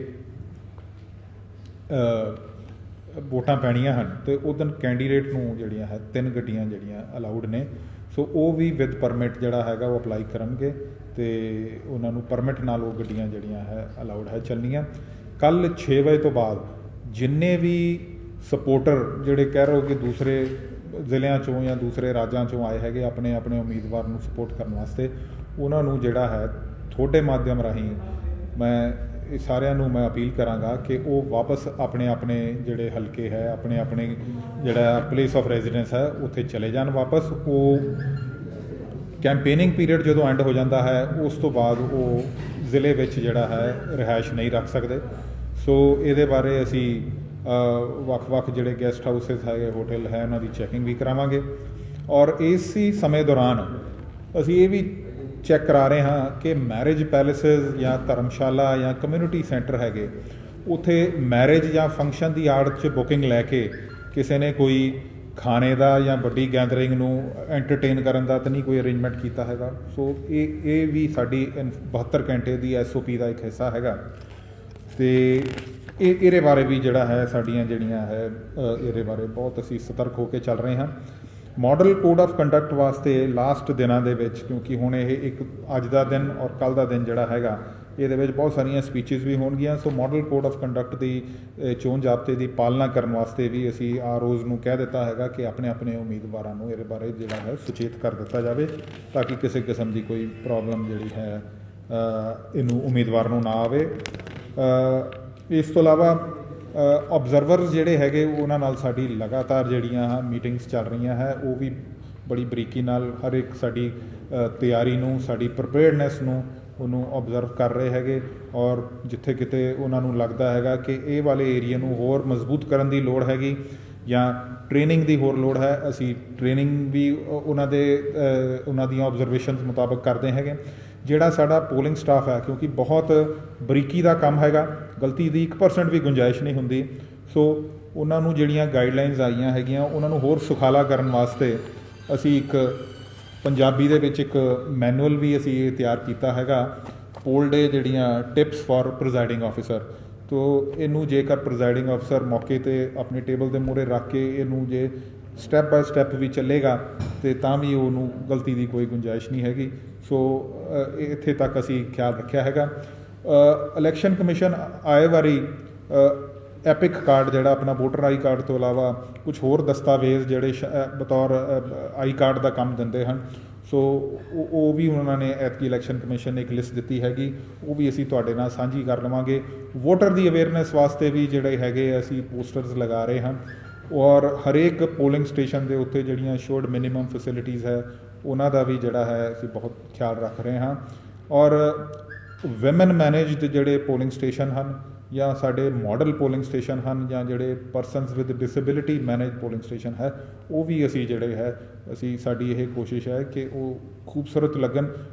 Speaker 1: ਵੋਟਾਂ ਪੈਣੀਆਂ ਹਨ ਅਤੇ ਉਸ ਦਿਨ ਕੈਂਡੀਡੇਟ ਨੂੰ ਜਿਹੜੀਆਂ ਹੈ 3 ਗੱਡੀਆਂ ਜਿਹੜੀਆਂ ਅਲਾਊਡ ਨੇ। ਸੋ ਉਹ ਵੀ ਵਿਦ ਪਰਮਿਟ ਜਿਹੜਾ ਹੈਗਾ ਉਹ ਅਪਲਾਈ ਕਰਨਗੇ ਅਤੇ ਉਹਨਾਂ ਨੂੰ ਪਰਮਿਟ ਨਾਲ ਉਹ ਗੱਡੀਆਂ ਜਿਹੜੀਆਂ ਹੈ ਅਲਾਊਡ ਹੈ ਚੱਲਣੀਆਂ। ਕੱਲ੍ਹ 6 ਵਜੇ ਤੋਂ ਬਾਅਦ ਜਿੰਨੇ ਵੀ ਸਪੋਰਟਰ ਜਿਹੜੇ ਕਹਿ ਰਹੇ ਹੋ ਕਿ ਦੂਸਰੇ ਜ਼ਿਲ੍ਹਿਆਂ 'ਚੋਂ ਜਾਂ ਦੂਸਰੇ ਰਾਜਾਂ 'ਚੋਂ ਆਏ ਹੈਗੇ ਆਪਣੇ ਆਪਣੇ ਉਮੀਦਵਾਰ ਨੂੰ ਸਪੋਰਟ ਕਰਨ ਵਾਸਤੇ, ਉਹਨਾਂ ਨੂੰ ਜਿਹੜਾ ਹੈ ਤੁਹਾਡੇ ਮਾਧਿਅਮ ਰਾਹੀਂ ਮੈਂ ਇਹ ਸਾਰਿਆਂ ਨੂੰ ਮੈਂ ਅਪੀਲ ਕਰਾਂਗਾ ਕਿ ਉਹ ਵਾਪਸ ਆਪਣੇ ਆਪਣੇ ਜਿਹੜੇ ਹਲਕੇ ਹੈ, ਆਪਣੇ ਆਪਣੇ ਜਿਹੜਾ ਪਲੇਸ ਆਫ ਰੈਜ਼ੀਡੈਂਸ ਹੈ ਉੱਥੇ ਚਲੇ ਜਾਣ ਵਾਪਸ। ਉਹ ਕੈਂਪੇਨਿੰਗ ਪੀਰੀਅਡ ਜਦੋਂ ਐਂਡ ਹੋ ਜਾਂਦਾ ਹੈ ਉਸ ਤੋਂ ਬਾਅਦ ਉਹ ਜ਼ਿਲ੍ਹੇ ਵਿੱਚ ਜਿਹੜਾ ਹੈ ਰਿਹਾਇਸ਼ ਨਹੀਂ ਰੱਖ ਸਕਦੇ। ਸੋ ਇਹਦੇ ਬਾਰੇ ਅਸੀਂ ਵੱਖ-ਵੱਖ ਜਿਹੜੇ ਗੈਸਟ ਹਾਊਸਿਸ ਹੈਗੇ, ਹੋਟਲ ਹੈ, ਉਹਨਾਂ ਦੀ ਚੈਕਿੰਗ ਵੀ ਕਰਾਵਾਂਗੇ। ਔਰ ਇਸੇ ਸਮੇਂ ਦੌਰਾਨ ਅਸੀਂ ਇਹ ਵੀ ਚੈੱਕ ਕਰਾ ਰਹੇ ਹਾਂ ਕਿ ਮੈਰਿਜ ਪੈਲੇਸਿਸ ਜਾਂ ਧਰਮਸ਼ਾਲਾ ਜਾਂ ਕਮਿਊਨਿਟੀ ਸੈਂਟਰ ਹੈਗੇ, ਉੱਥੇ ਮੈਰਿਜ ਜਾਂ ਫੰਕਸ਼ਨ ਦੀ ਆੜ 'ਚ ਬੁਕਿੰਗ ਲੈ ਕੇ ਕਿਸੇ ਨੇ ਕੋਈ ਖਾਣੇ ਦਾ ਜਾਂ ਵੱਡੀ ਗੈਦਰਿੰਗ ਨੂੰ ਐਂਟਰਟੇਨ ਕਰਨ ਦਾ ਤਾਂ ਨਹੀਂ ਕੋਈ ਅਰੇਂਜਮੈਂਟ ਕੀਤਾ ਹੈਗਾ। ਸੋ ਇਹ ਵੀ ਸਾਡੀ 72 ਘੰਟੇ ਦੀ SOP ਦਾ ਇੱਕ ਹਿੱਸਾ ਹੈਗਾ। ਅਤੇ ਇਹਦੇ ਬਾਰੇ ਵੀ ਜਿਹੜਾ ਹੈ ਸਾਡੀਆਂ ਜਿਹੜੀਆਂ ਹੈ ਇਹਦੇ ਬਾਰੇ ਬਹੁਤ ਅਸੀਂ ਸਤਰਕ ਹੋ ਕੇ ਚੱਲ ਰਹੇ ਹਾਂ। ਮਾਡਲ ਕੋਡ ਆਫ ਕੰਡਕਟ ਵਾਸਤੇ ਲਾਸਟ ਦਿਨਾਂ ਦੇ ਵਿੱਚ, ਕਿਉਂਕਿ ਹੁਣ ਇਹ ਇੱਕ ਅੱਜ ਦਾ ਦਿਨ ਔਰ ਕੱਲ੍ਹ ਦਾ ਦਿਨ ਜਿਹੜਾ ਹੈਗਾ ਇਹਦੇ ਵਿੱਚ ਬਹੁਤ ਸਾਰੀਆਂ ਸਪੀਚਿਸ ਵੀ ਹੋਣਗੀਆਂ। ਸੋ ਮਾਡਲ ਕੋਡ ਆਫ ਕੰਡਕਟ ਦੀ ਚੋਣ ਜ਼ਾਬਤੇ ਦੀ ਪਾਲਣਾ ਕਰਨ ਵਾਸਤੇ ਵੀ ਅਸੀਂ ROs ਨੂੰ ਕਹਿ ਦਿੱਤਾ ਹੈਗਾ ਕਿ ਆਪਣੇ ਆਪਣੇ ਉਮੀਦਵਾਰਾਂ ਨੂੰ ਇਹਦੇ ਬਾਰੇ ਜਿਹੜਾ ਹੈ ਸੁਚੇਤ ਕਰ ਦਿੱਤਾ ਜਾਵੇ, ਤਾਂ ਕਿ ਕਿਸੇ ਕਿਸਮ ਦੀ ਕੋਈ ਪ੍ਰੋਬਲਮ ਜਿਹੜੀ ਹੈ ਇਹਨੂੰ ਉਮੀਦਵਾਰ ਨੂੰ ਨਾ ਆਵੇ। ਇਸ ਤੋਂ ਇਲਾਵਾ ਓਬਜ਼ਰਵਰਸ ਜਿਹੜੇ ਹੈਗੇ ਉਹਨਾਂ ਨਾਲ ਸਾਡੀ ਲਗਾਤਾਰ ਜਿਹੜੀਆਂ ਮੀਟਿੰਗਸ ਚੱਲ ਰਹੀਆਂ ਹੈ, ਉਹ ਵੀ ਬੜੀ ਬਰੀਕੀ ਨਾਲ ਹਰ ਇੱਕ ਸਾਡੀ ਤਿਆਰੀ ਨੂੰ, ਸਾਡੀ ਪ੍ਰੀਪੇਅਰਡਨੈਸ ਨੂੰ ਉਹਨੂੰ ਓਬਜ਼ਰਵ ਕਰ ਰਹੇ ਹੈਗੇ। ਔਰ ਜਿੱਥੇ ਕਿਤੇ ਉਹਨਾਂ ਨੂੰ ਲੱਗਦਾ ਹੈਗਾ ਕਿ ਇਹ ਵਾਲੇ ਏਰੀਏ ਨੂੰ ਹੋਰ ਮਜ਼ਬੂਤ ਕਰਨ ਦੀ ਲੋੜ ਹੈਗੀ ਜਾਂ ਟ੍ਰੇਨਿੰਗ ਦੀ ਹੋਰ ਲੋੜ ਹੈ, ਅਸੀਂ ਟ੍ਰੇਨਿੰਗ ਵੀ ਉਹਨਾਂ ਦੀਆਂ ਓਬਜ਼ਰਵੇਸ਼ਨਸ ਮੁਤਾਬਕ ਕਰਦੇ ਹੈਗੇ। ਜਿਹੜਾ ਸਾਡਾ ਪੋਲਿੰਗ ਸਟਾਫ ਹੈ, ਕਿਉਂਕਿ ਬਹੁਤ ਬਰੀਕੀ ਦਾ ਕੰਮ ਹੈਗਾ, ਗਲਤੀ ਦੀ 1% ਵੀ ਗੁੰਜਾਇਸ਼ ਨਹੀਂ ਹੁੰਦੀ। ਸੋ ਉਹਨਾਂ ਨੂੰ ਜਿਹੜੀਆਂ ਗਾਈਡਲਾਈਨਸ ਆਈਆਂ ਹੈਗੀਆਂ ਉਹਨਾਂ ਨੂੰ ਹੋਰ ਸੁਖਾਲਾ ਕਰਨ ਵਾਸਤੇ ਅਸੀਂ ਇੱਕ ਪੰਜਾਬੀ ਦੇ ਵਿੱਚ ਇੱਕ ਮੈਨੂਅਲ ਵੀ ਅਸੀਂ ਇਹ ਤਿਆਰ ਕੀਤਾ ਹੈਗਾ, ਪੋਲ ਡੇ ਜਿਹੜੀਆਂ ਟਿਪਸ ਫॉर ਪ੍ਰੈਜ਼ਾਈਡਿੰਗ ਆਫਿਸਰ। ਤੋ ਇਹਨੂੰ ਜੇਕਰ ਪ੍ਰੈਜ਼ਾਈਡਿੰਗ ਆਫਿਸਰ ਮੌਕੇ 'ਤੇ ਆਪਣੀ ਟੇਬਲ ਦੇ ਮੂਹਰੇ ਰੱਖ ਕੇ ਇਹਨੂੰ ਜੇ ਸਟੈਪ ਬਾਏ ਸਟੈਪ ਵੀ ਚੱਲੇਗਾ ਅਤੇ ਤਾਂ ਵੀ ਉਹਨੂੰ ਗਲਤੀ ਦੀ ਕੋਈ ਗੁੰਜਾਇਸ਼ ਨਹੀਂ ਹੈਗੀ। ਸੋ ਇੱਥੇ ਤੱਕ ਅਸੀਂ ਖਿਆਲ ਰੱਖਿਆ ਹੈਗਾ। ਇਲੈਕਸ਼ਨ ਕਮਿਸ਼ਨ ਆਏ ਵਾਰੀ ਐਪਿਕ ਕਾਰਡ ਜਿਹੜਾ ਆਪਣਾ ਵੋਟਰ ਆਈ ਕਾਰਡ ਤੋਂ ਇਲਾਵਾ ਕੁਝ ਹੋਰ ਦਸਤਾਵੇਜ਼ ਜਿਹੜੇ ਬਤੌਰ ਆਈ ਕਾਰਡ ਦਾ ਕੰਮ ਦਿੰਦੇ ਹਨ, ਸੋ ਉਹ ਵੀ ਉਹਨਾਂ ਨੇ ਐਤਕੀ ਇਲੈਕਸ਼ਨ ਕਮਿਸ਼ਨ ਨੇ ਇੱਕ ਲਿਸਟ ਦਿੱਤੀ ਹੈਗੀ, ਉਹ ਵੀ ਅਸੀਂ ਤੁਹਾਡੇ ਨਾਲ ਸਾਂਝੀ ਕਰ ਲਵਾਂਗੇ। ਵੋਟਰ ਦੀ ਅਵੇਅਰਨੈਸ ਵਾਸਤੇ ਵੀ ਜਿਹੜੇ ਹੈਗੇ ਅਸੀਂ ਪੋਸਟਰਸ ਲਗਾ ਰਹੇ ਹਾਂ, ਔਰ ਹਰੇਕ ਪੋਲਿੰਗ ਸਟੇਸ਼ਨ ਦੇ ਉੱਤੇ ਜਿਹੜੀਆਂ ਸ਼ੋਰਡ ਮਿਨੀਮਮ ਫੈਸਿਲਿਟੀਜ਼ ਹੈ ਉਹਨਾਂ ਦਾ ਵੀ ਜਿਹੜਾ ਹੈ ਅਸੀਂ ਬਹੁਤ ਖਿਆਲ ਰੱਖ ਰਹੇ ਹਾਂ। ਔਰ ਵਿਮਨ ਮੈਨੇਜਡ ਜਿਹੜੇ ਪੋਲਿੰਗ ਸਟੇਸ਼ਨ ਹਨ ਜਾਂ ਸਾਡੇ ਮਾਡਲ ਪੋਲਿੰਗ ਸਟੇਸ਼ਨ ਹਨ ਜਾਂ ਜਿਹੜੇ persons with disability manage polling station ਹੈ, ਉਹ ਵੀ ਅਸੀਂ ਜਿਹੜੇ ਹੈ ਸਾਡੀ ਇਹ ਕੋਸ਼ਿਸ਼ ਹੈ ਕਿ ਉਹ ਖੂਬਸੂਰਤ ਲੱਗਣ।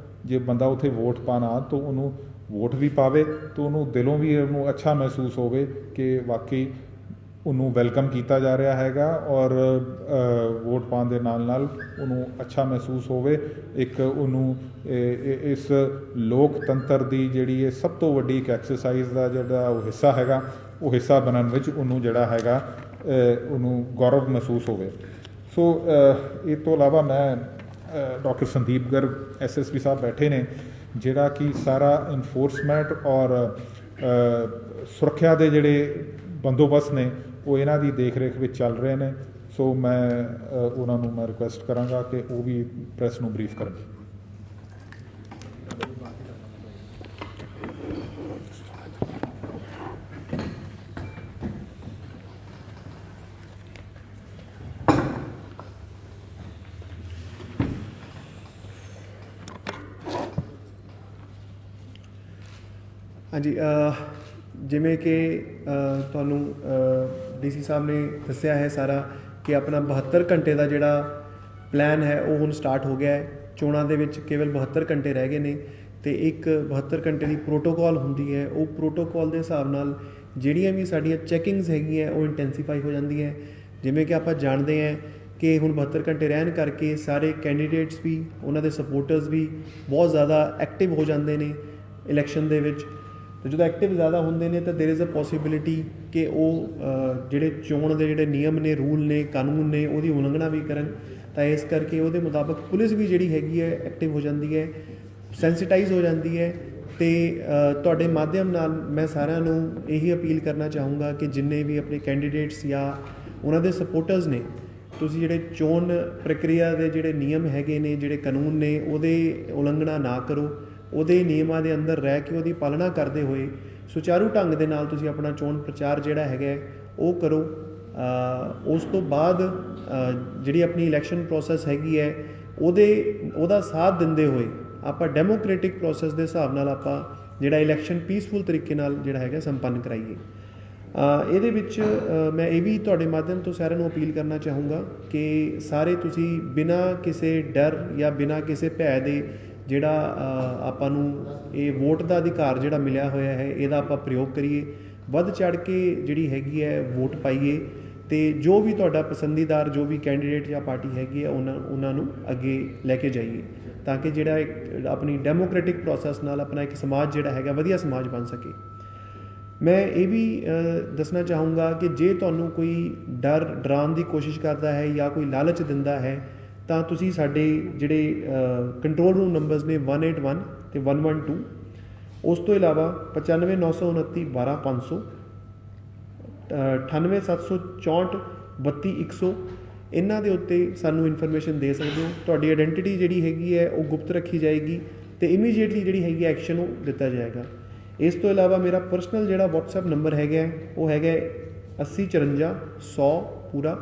Speaker 1: ਜੇ ਬੰਦਾ ਉੱਥੇ ਵੋਟ ਪਾਣਾ ਤਾਂ ਉਹਨੂੰ ਵੋਟ ਵੀ ਪਾਵੇ ਤਾਂ ਉਹਨੂੰ ਦਿਲੋਂ ਵੀ ਉਹਨੂੰ ਅੱਛਾ ਮਹਿਸੂਸ ਹੋਵੇ ਕਿ ਵਾਕਈ ਉਹਨੂੰ ਵੈਲਕਮ ਕੀਤਾ ਜਾ ਰਿਹਾ ਹੈਗਾ, ਔਰ ਵੋਟ ਪਾਉਣ ਦੇ ਨਾਲ ਨਾਲ ਉਹਨੂੰ ਅੱਛਾ ਮਹਿਸੂਸ ਹੋਵੇ। ਇੱਕ ਉਹਨੂੰ ਇਸ ਲੋਕਤੰਤਰ ਦੀ ਜਿਹੜੀ ਇਹ ਸਭ ਤੋਂ ਵੱਡੀ ਇੱਕ ਐਕਸਰਸਾਈਜ਼ ਦਾ ਜਿਹੜਾ ਉਹ ਹਿੱਸਾ ਹੈਗਾ, ਉਹ ਹਿੱਸਾ ਬਣਨ ਵਿੱਚ ਉਹਨੂੰ ਜਿਹੜਾ ਹੈਗਾ ਉਹਨੂੰ ਗੌਰਵ ਮਹਿਸੂਸ ਹੋਵੇ। ਸੋ ਇਹ ਤੋਂ ਇਲਾਵਾ ਮੈਂ ਡਾਕਟਰ ਸੰਦੀਪ ਗਰਗ SSP ਸਾਹਿਬ ਬੈਠੇ ਨੇ, ਜਿਹੜਾ ਕਿ ਸਾਰਾ ਇਨਫੋਰਸਮੈਂਟ ਔਰ ਸੁਰੱਖਿਆ ਦੇ ਜਿਹੜੇ ਬੰਦੋਬਸਤ ਨੇ ਉਹ ਇਹਨਾਂ ਦੀ ਦੇਖ ਰੇਖ ਵਿੱਚ ਚੱਲ ਰਹੇ ਨੇ। ਸੋ ਮੈਂ ਉਹਨਾਂ ਨੂੰ ਮੈਂ ਰਿਕੁਐਸਟ ਕਰਾਂਗਾ ਕਿ ਉਹ ਵੀ ਪ੍ਰੈਸ ਨੂੰ ਬਰੀਫ ਕਰਨ।
Speaker 2: ਹਾਂਜੀ, ਜਿਵੇਂ ਕਿ ਤੁਹਾਨੂੰ DC ਸਾਹਿਬ ਨੇ ਦੱਸਿਆ ਹੈ ਸਾਰਾ ਕਿ ਆਪਣਾ 72 ਘੰਟੇ ਦਾ ਜਿਹੜਾ ਪਲਾਨ ਹੈ ਉਹ ਹੁਣ ਸਟਾਰਟ ਹੋ ਗਿਆ ਹੈ। ਚੋਣਾਂ ਦੇ ਵਿੱਚ ਕੇਵਲ 72 ਘੰਟੇ ਰਹਿ ਗਏ ਨੇ ਅਤੇ ਇੱਕ 72 ਘੰਟੇ ਦੀ ਪ੍ਰੋਟੋਕੋਲ ਹੁੰਦੀ ਹੈ। ਉਹ ਪ੍ਰੋਟੋਕੋਲ ਦੇ ਹਿਸਾਬ ਨਾਲ ਜਿਹੜੀਆਂ ਵੀ ਸਾਡੀਆਂ ਚੈਕਿੰਗਸ ਹੈਗੀਆਂ ਉਹ ਇੰਟੈਂਸੀਫਾਈ ਹੋ ਜਾਂਦੀਆਂ। ਜਿਵੇਂ ਕਿ ਆਪਾਂ ਜਾਣਦੇ ਹਾਂ ਕਿ ਹੁਣ 72 ਘੰਟੇ ਰਹਿਣ ਕਰਕੇ ਸਾਰੇ ਕੈਂਡੀਡੇਟਸ ਵੀ, ਉਹਨਾਂ ਦੇ ਸਪੋਰਟਰਸ ਵੀ ਬਹੁਤ ਜ਼ਿਆਦਾ ਐਕਟਿਵ ਹੋ ਜਾਂਦੇ ਨੇ ਇਲੈਕਸ਼ਨ ਦੇ ਵਿੱਚ। ਅਤੇ ਜਦੋਂ ਐਕਟਿਵ ਜ਼ਿਆਦਾ ਹੁੰਦੇ ਨੇ ਤਾਂ ਦੇਰ ਇਜ਼ ਅ ਪੋਸੀਬਿਲਿਟੀ ਕਿ ਉਹ ਜਿਹੜੇ ਚੋਣ ਦੇ ਜਿਹੜੇ ਨਿਯਮ ਨੇ, ਰੂਲ ਨੇ, ਕਾਨੂੰਨ ਨੇ, ਉਹਦੀ ਉਲੰਘਣਾ ਵੀ ਕਰਨ। ਤਾਂ ਇਸ ਕਰਕੇ ਉਹਦੇ ਮੁਤਾਬਕ ਪੁਲਿਸ ਵੀ ਜਿਹੜੀ ਹੈਗੀ ਹੈ ਐਕਟਿਵ ਹੋ ਜਾਂਦੀ ਹੈ, ਸੈਂਸਿਟਾਈਜ਼ ਹੋ ਜਾਂਦੀ ਹੈ। ਅਤੇ ਤੁਹਾਡੇ ਮਾਧਿਅਮ ਨਾਲ ਮੈਂ ਸਾਰਿਆਂ ਨੂੰ ਇਹੀ ਅਪੀਲ ਕਰਨਾ ਚਾਹੂੰਗਾ ਕਿ ਜਿੰਨੇ ਵੀ ਆਪਣੇ ਕੈਂਡੀਡੇਟਸ ਜਾਂ ਉਹਨਾਂ ਦੇ ਸਪੋਰਟਰਸ ਨੇ, ਤੁਸੀਂ ਜਿਹੜੇ ਚੋਣ ਪ੍ਰਕਿਰਿਆ ਦੇ ਜਿਹੜੇ ਨਿਯਮ ਹੈਗੇ ਨੇ, ਜਿਹੜੇ ਕਾਨੂੰਨ ਨੇ, ਉਹਦੇ ਉਲੰਘਣਾ ਨਾ ਕਰੋ। ਉਹਦੇ ਨਿਯਮਾਂ ਦੇ ਅੰਦਰ ਰਹਿ ਕੇ ਉਹਦੀ ਪਾਲਣਾ ਕਰਦੇ ਹੋਏ ਸੁਚਾਰੂ ਢੰਗ ਦੇ ਨਾਲ ਤੁਸੀਂ ਆਪਣਾ ਚੋਣ ਪ੍ਰਚਾਰ ਜਿਹੜਾ ਹੈਗਾ ਉਹ ਕਰੋ। ਉਸ ਤੋਂ ਬਾਅਦ ਜਿਹੜੀ ਆਪਣੀ ਇਲੈਕਸ਼ਨ ਪ੍ਰੋਸੈਸ ਹੈਗੀ ਹੈ ਉਹਦਾ ਸਾਥ ਦਿੰਦੇ ਹੋਏ ਆਪਾਂ ਡੈਮੋਕ੍ਰੈਟਿਕ ਪ੍ਰੋਸੈਸ ਦੇ ਹਿਸਾਬ ਨਾਲ ਆਪਾਂ ਜਿਹੜਾ ਇਲੈਕਸ਼ਨ ਪੀਸਫੁਲ ਤਰੀਕੇ ਨਾਲ ਜਿਹੜਾ ਹੈਗਾ ਸੰਪੰਨ ਕਰਾਈਏ। ਇਹਦੇ ਵਿੱਚ ਮੈਂ ਇਹ ਵੀ ਤੁਹਾਡੇ ਮਾਧਿਅਮ ਤੋਂ ਸਾਰਿਆਂ ਨੂੰ ਅਪੀਲ ਕਰਨਾ ਚਾਹੂੰਗਾ ਕਿ ਸਾਰੇ ਤੁਸੀਂ ਬਿਨਾਂ ਕਿਸੇ ਡਰ ਜਾਂ ਬਿਨਾਂ ਕਿਸੇ ਭੈ ਦੇ ਜਿਹੜਾ ਆਪਾਂ ਨੂੰ ਇਹ ਵੋਟ ਦਾ ਅਧਿਕਾਰ ਜਿਹੜਾ ਮਿਲਿਆ ਹੋਇਆ ਹੈ ਇਹਦਾ ਆਪਾਂ ਪ੍ਰਯੋਗ ਕਰੀਏ। ਵੱਧ ਚੜ੍ਹ ਕੇ ਜਿਹੜੀ ਹੈਗੀ ਹੈ ਵੋਟ ਪਾਈਏ ਤੇ ਜੋ ਵੀ ਤੁਹਾਡਾ ਪਸੰਦੀਦਾਰ ਜੋ ਵੀ ਕੈਂਡੀਡੇਟ ਜਾਂ ਪਾਰਟੀ ਹੈਗੀ ਹੈ ਉਹਨਾਂ ਨੂੰ ਅੱਗੇ ਲੈ ਕੇ ਜਾਈਏ, ਤਾਂ ਕਿ ਜਿਹੜਾ ਇੱਕ ਆਪਣੀ ਡੈਮੋਕ੍ਰੈਟਿਕ ਪ੍ਰੋਸੈਸ ਨਾਲ ਆਪਣਾ ਇੱਕ ਸਮਾਜ ਜਿਹੜਾ ਹੈਗਾ ਵਧੀਆ ਸਮਾਜ ਬਣ ਸਕੇ। ਮੈਂ ਇਹ ਵੀ ਦੱਸਣਾ ਚਾਹੂੰਗਾ ਕਿ ਜੇ ਤੁਹਾਨੂੰ ਕੋਈ ਡਰਾਉਣ ਦੀ ਕੋਸ਼ਿਸ਼ ਕਰਦਾ ਹੈ ਜਾਂ ਕੋਈ ਲਾਲਚ ਦਿੰਦਾ ਹੈ, ਤਾਂ ਤੁਸੀਂ ਸਾਡੇ ਜਿਹੜੇ ਕੰਟਰੋਲ ਰੂਮ ਨੰਬਰਸ ਨੇ 181 ਤੇ 112, ਉਸ ਤੋਂ ਇਲਾਵਾ 95 929 12 500, 98 764 32 100, ਇਹਨਾਂ ਦੇ ਉੱਤੇ ਸਾਨੂੰ ਇਨਫੋਰਮੇਸ਼ਨ ਦੇ ਸਕਦੇ ਹੋ। ਤੁਹਾਡੀ ਆਇਡੈਂਟੀਟੀ ਜਿਹੜੀ ਹੈਗੀ ਹੈ ਉਹ ਗੁਪਤ ਰੱਖੀ ਜਾਏਗੀ ਅਤੇ ਇਮੀਡੀਏਟਲੀ ਜਿਹੜੀ ਹੈਗੀ ਐਕਸ਼ਨ ਉਹ ਦਿੱਤਾ ਜਾਏਗਾ। ਇਸ ਤੋਂ ਇਲਾਵਾ ਮੇਰਾ ਪਰਸਨਲ ਜਿਹੜਾ WhatsApp ਨੰਬਰ ਹੈਗਾ ਉਹ ਹੈਗਾ 80 54 100 ਪੂਰਾ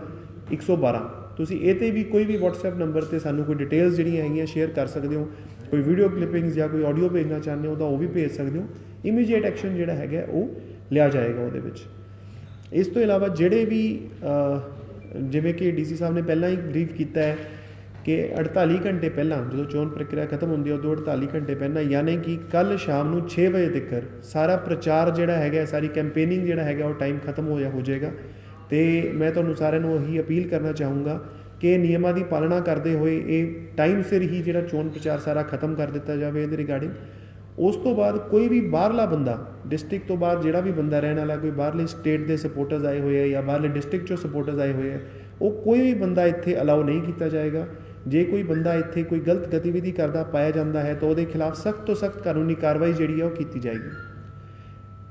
Speaker 2: 112। ਤੁਸੀਂ ਇਹ 'ਤੇ ਵੀ ਕੋਈ ਵੀ WhatsApp ਨੰਬਰ 'ਤੇ ਸਾਨੂੰ ਕੋਈ ਡਿਟੇਲਸ ਜਿਹੜੀਆਂ ਹੈਗੀਆਂ ਸ਼ੇਅਰ ਕਰ ਸਕਦੇ ਹੋ। ਕੋਈ ਵੀਡੀਓ ਕਲਿੱਪਿੰਗਸ ਜਾਂ ਕੋਈ ਆਡੀਓ ਭੇਜਣਾ ਚਾਹੁੰਦੇ ਹੋ ਤਾਂ ਉਹ ਵੀ ਭੇਜ ਸਕਦੇ ਹੋ। ਇਮੀਡੀਏਟ ਐਕਸ਼ਨ ਜਿਹੜਾ ਹੈਗਾ ਉਹ ਲਿਆ ਜਾਏਗਾ ਉਹਦੇ ਵਿੱਚ। ਇਸ ਤੋਂ ਇਲਾਵਾ ਜਿਹੜੇ ਵੀ ਜਿਵੇਂ ਕਿ DC ਸਾਹਿਬ ਨੇ ਪਹਿਲਾਂ ਹੀ ਬਰੀਫ ਕੀਤਾ ਹੈ ਕਿ 48 ਘੰਟੇ ਪਹਿਲਾਂ ਜਦੋਂ ਚੋਣ ਪ੍ਰਕਿਰਿਆ ਖਤਮ ਹੁੰਦੀ ਹੈ ਉਦੋਂ 48 ਘੰਟੇ ਪਹਿਲਾਂ, ਯਾਨੀ ਕਿ ਕੱਲ੍ਹ ਸ਼ਾਮ ਨੂੰ 6 ਵਜੇ ਤੱਕ ਸਾਰਾ ਪ੍ਰਚਾਰ ਜਿਹੜਾ ਹੈਗਾ, ਸਾਰੀ ਕੈਂਪੇਨਿੰਗ ਜਿਹੜਾ ਹੈਗਾ ਉਹ ਟਾਈਮ ਖਤਮ ਹੋ ਜਾਏਗਾ। ਅਤੇ ਮੈਂ ਤੁਹਾਨੂੰ ਸਾਰਿਆਂ ਨੂੰ ਇਹੀ ਅਪੀਲ ਕਰਨਾ ਚਾਹੂੰਗਾ ਕਿ ਨਿਯਮਾਂ ਦੀ ਪਾਲਣਾ ਕਰਦੇ ਹੋਏ ਇਹ ਟਾਈਮ ਸਿਰ ਹੀ ਜਿਹੜਾ ਚੋਣ ਪ੍ਰਚਾਰ ਸਾਰਾ ਖਤਮ ਕਰ ਦਿੱਤਾ ਜਾਵੇ ਇਹਦੇ ਰਿਗਾਰਡਿੰਗ। ਉਸ ਤੋਂ ਬਾਅਦ ਕੋਈ ਵੀ ਬਾਹਰਲਾ ਬੰਦਾ, ਡਿਸਟ੍ਰਿਕਟ ਤੋਂ ਬਾਹਰ ਜਿਹੜਾ ਵੀ ਬੰਦਾ ਰਹਿਣ ਵਾਲਾ, ਕੋਈ ਬਾਹਰਲੇ ਸਟੇਟ ਦੇ ਸਪੋਰਟਰਸ ਆਏ ਹੋਏ ਹੈ ਜਾਂ ਬਾਹਰਲੇ ਡਿਸਟ੍ਰਿਕਟ 'ਚੋਂ ਸਪੋਰਟਰਸ ਆਏ ਹੋਏ ਹੈ, ਉਹ ਕੋਈ ਵੀ ਬੰਦਾ ਇੱਥੇ ਅਲਾਓ ਨਹੀਂ ਕੀਤਾ ਜਾਏਗਾ। ਜੇ ਕੋਈ ਬੰਦਾ ਇੱਥੇ ਕੋਈ ਗਲਤ ਗਤੀਵਿਧੀ ਕਰਦਾ ਪਾਇਆ ਜਾਂਦਾ ਹੈ ਤਾਂ ਉਹਦੇ ਖਿਲਾਫ ਸਖਤ ਤੋਂ ਸਖਤ ਕਾਨੂੰਨੀ ਕਾਰਵਾਈ ਜਿਹੜੀ ਹੈ ਉਹ ਕੀਤੀ ਜਾਏਗੀ।